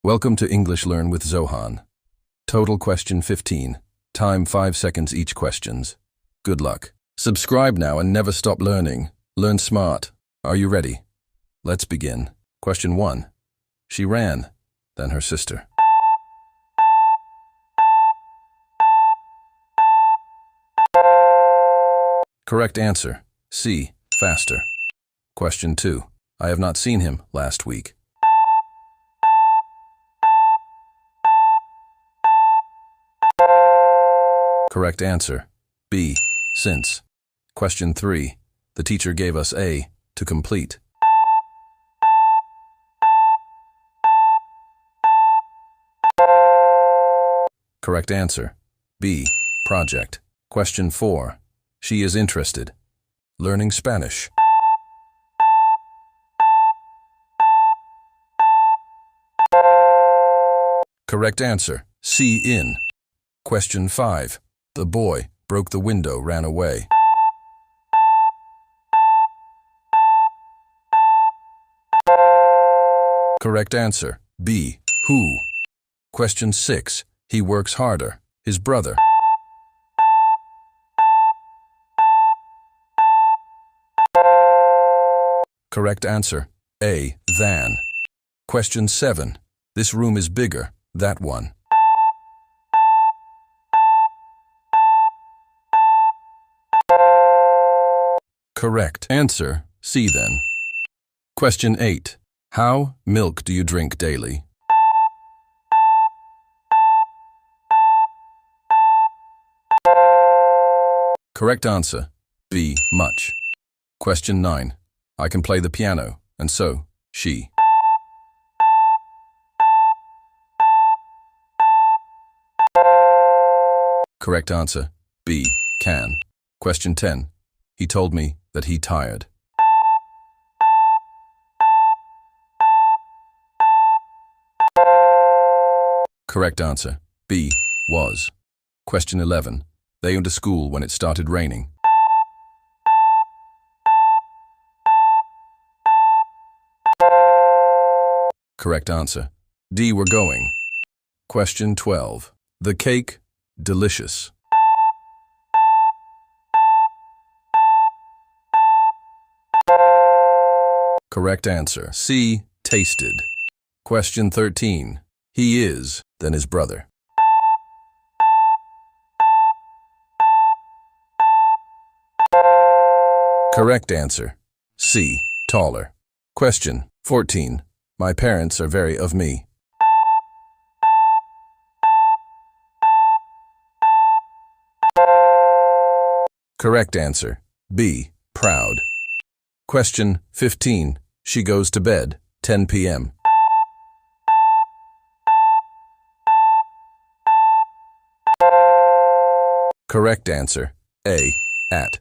Welcome to English Learn with Zohan. Total question 15. Time 5 seconds each questions. Good luck. Subscribe now and never stop learning. Learn smart. Are you ready? Let's begin. Question 1. She ran, then her sister. Correct answer. C. Faster. Question 2. I have not seen him last week. Correct answer. B. Since. Question 3. The teacher gave us A to complete. Correct answer. B. Project. Question 4. She is interested. Learning Spanish. Correct answer. C. In. Question 5. The boy broke the window, ran away. Correct answer. B. Who? Question 6. He works harder. His brother. Correct answer. A. Than. Question 7. This room is bigger. That one. Correct answer. C then. Question 8. How milk do you drink daily? Correct answer. B. Much. Question 9. I can play the piano, and so, she. Correct answer. B. Can. Question 10. He told me that he tired. Correct answer. B. Was. Question 11. They went to school when it started raining. Correct answer. D. Were going. Question 12. The cake, delicious. Correct answer. C. Tasted. Question 13. He is, then his brother. Correct answer. C. Taller. Question 14. My parents are very of me. Correct answer. B. Proud. Question 15. She goes to bed, 10 p.m. Correct answer. A. At.